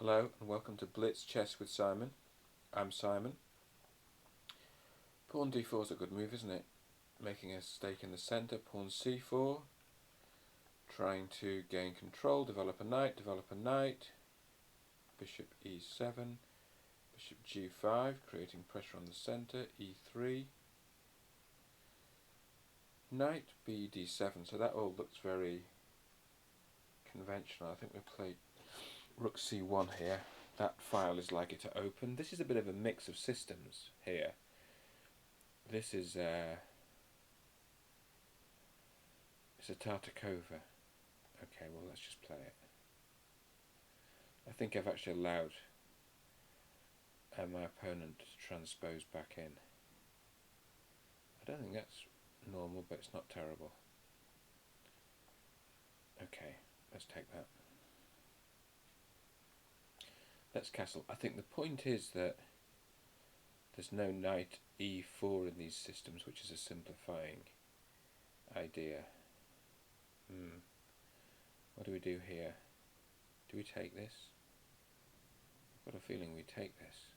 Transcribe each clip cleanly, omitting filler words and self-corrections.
Hello and welcome to Blitz Chess with Simon. I'm Simon. Pawn d4 is a good move, isn't it? Making a stake in the centre, pawn c4, trying to gain control, develop a knight, bishop e7, bishop g5, creating pressure on the centre, e3, knight b d7, so that all looks very conventional. I think we played rook c1 here. That file is likely to open. This is a bit of a mix of systems here. This is it's a Tartakova. Okay, well let's just play it. I think I've actually allowed my opponent to transpose back in. I don't think that's normal, but it's not terrible. Okay, let's take that. Let's castle. I think the point is that there's no knight e4 in these systems, which is a simplifying idea. What do we do here? Do we take this? I've got a feeling we take this.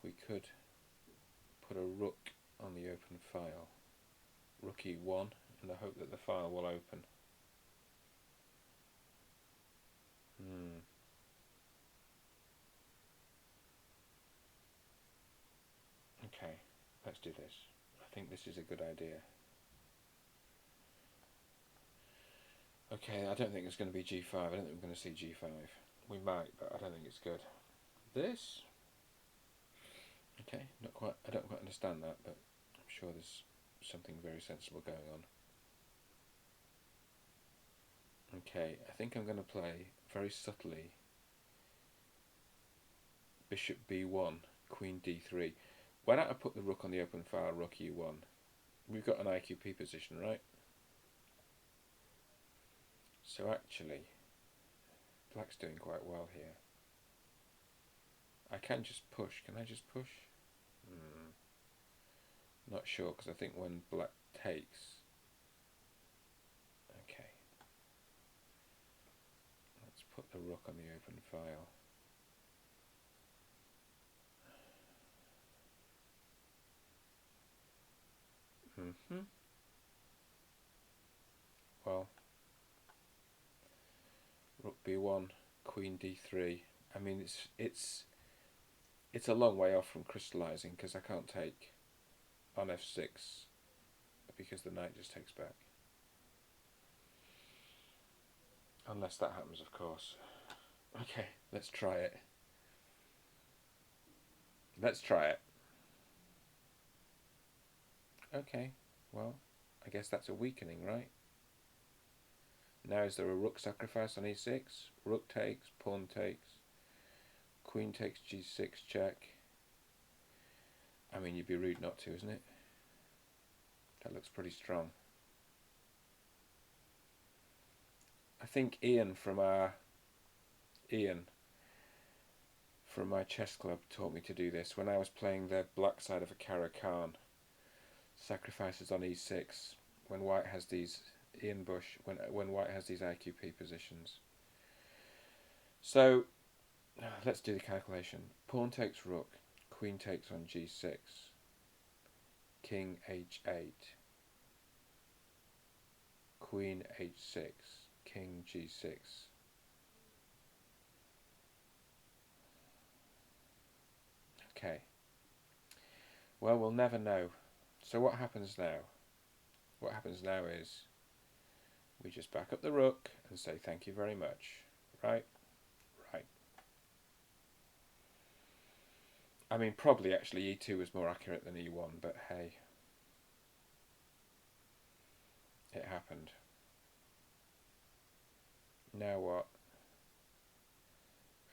We could put a rook on the open file. Rook e1 in the hope that the file will open. Okay, let's do this. I think this is a good idea. Okay, I don't think it's going to be g5. I don't think we're going to see g5. We might, but I don't think it's good. This? Okay, not quite. I don't quite understand that, but I'm sure there's something very sensible going on. Okay, I think I'm going to play very subtly bishop b1, queen d3. Why don't I put the rook on the open file, rook e1? We've got an IQP position, right? So actually, black's doing quite well here. I can just push. Can I just push? Not sure, because I think when black takes... Okay. Let's put the rook on the open file. Well, rook b1, queen d3. I mean, it's a long way off from crystallizing, because I can't take on f6 because the knight just takes back. Unless that happens, of course. Okay, let's try it. Let's try it. Okay, well, I guess that's a weakening, right? Now is there a rook sacrifice on e6? Rook takes, pawn takes, queen takes g6 check. I mean, you'd be rude not to, isn't it? That looks pretty strong. I think Ian from my chess club taught me to do this when I was playing the black side of a Caro-Kann. Sacrifices on e6 when white has these Ian Bush when white has these IQP positions. So let's do the calculation. Pawn takes rook, queen takes on g6, king h8, queen h6, king g6. Okay. Well, we'll never know. So what happens now? What happens now is we just back up the rook and say thank you very much. Right? Right. I mean, probably actually e2 was more accurate than e1, but hey. It happened. Now what?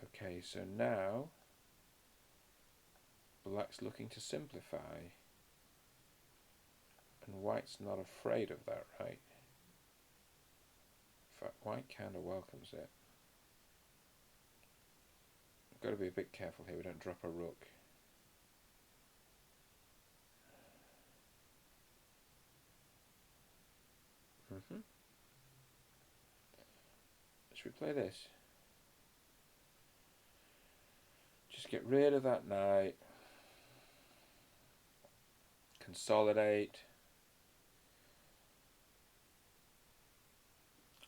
Okay, so now black's looking to simplify, and white's not afraid of that, right? In fact, white kind of welcomes it. We've got to be a bit careful here, we don't drop a rook. Should we play this? Just get rid of that knight. Consolidate.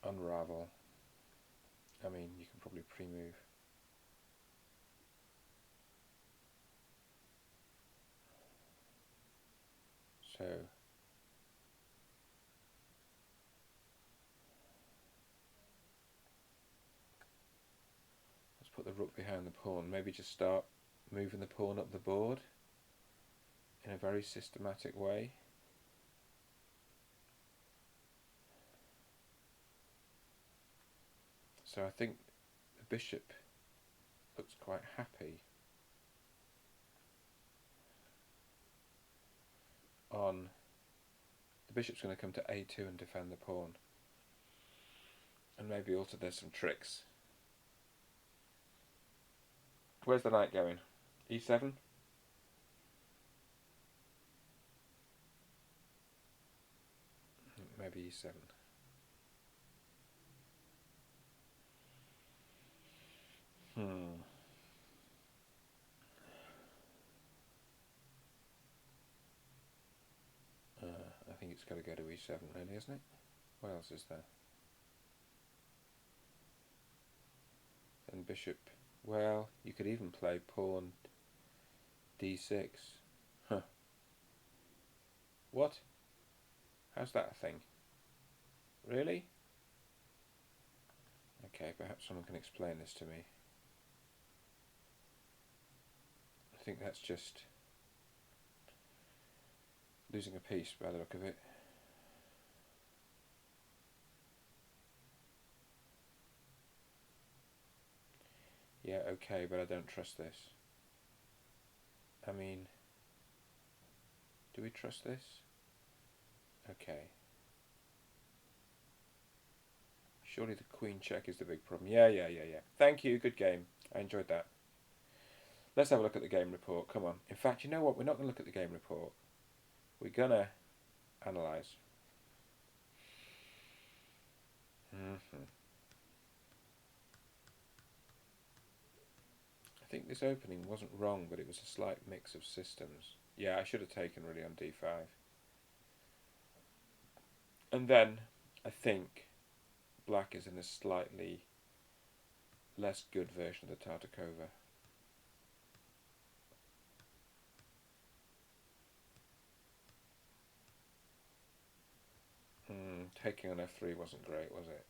Unravel. I mean, you can probably pre-move. So let's put the rook behind the pawn. Maybe just start moving the pawn up the board in a very systematic way. So I think the bishop looks quite happy on... The bishop's going to come to a2 and defend the pawn. And maybe also there's some tricks. Where's the knight going? e7? Maybe e7. I think it's got to go to e7 really, isn't it? What else is there? And bishop. Well, you could even play pawn d6. Huh. What? How's that a thing? Really? Okay, perhaps someone can explain this to me. I think that's just losing a piece by the look of it. Yeah, okay, but I don't trust this. I mean, do we trust this? Okay. Surely the queen check is the big problem. Yeah. Thank you, good game. I enjoyed that. Let's have a look at the game report. Come on. In fact, you know what? We're not going to look at the game report. We're going to analyse. I think this opening wasn't wrong, but it was a slight mix of systems. Yeah, I should have taken really on d5. And then, I think black is in a slightly less good version of the Tartakova. Taking on f3 wasn't great, was it?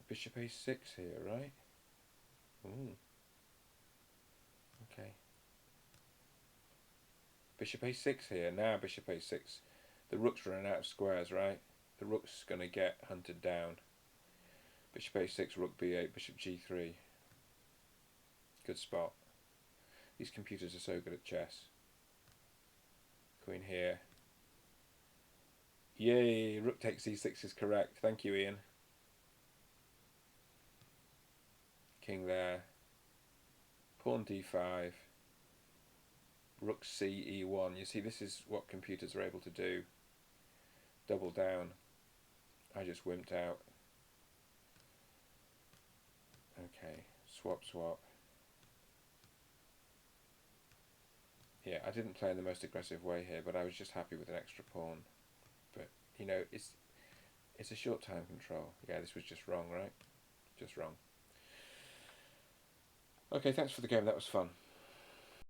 Bishop a6 here, right? Okay. Bishop a6 here. Now bishop a6. The rook's running out of squares, right? The rook's going to get hunted down. Bishop a6, rook b8, bishop g3. Good spot. These computers are so good at chess. Queen here. Yay! Rook takes e6 is correct. Thank you, Ian. King there. Pawn d5. Rook c e1. You see, this is what computers are able to do. Double down. I just wimped out. Okay, swap. Yeah, I didn't play in the most aggressive way here, but I was just happy with an extra pawn. But, you know, it's a short time control. Yeah, this was just wrong, right? Just wrong. Okay, thanks for the game. That was fun.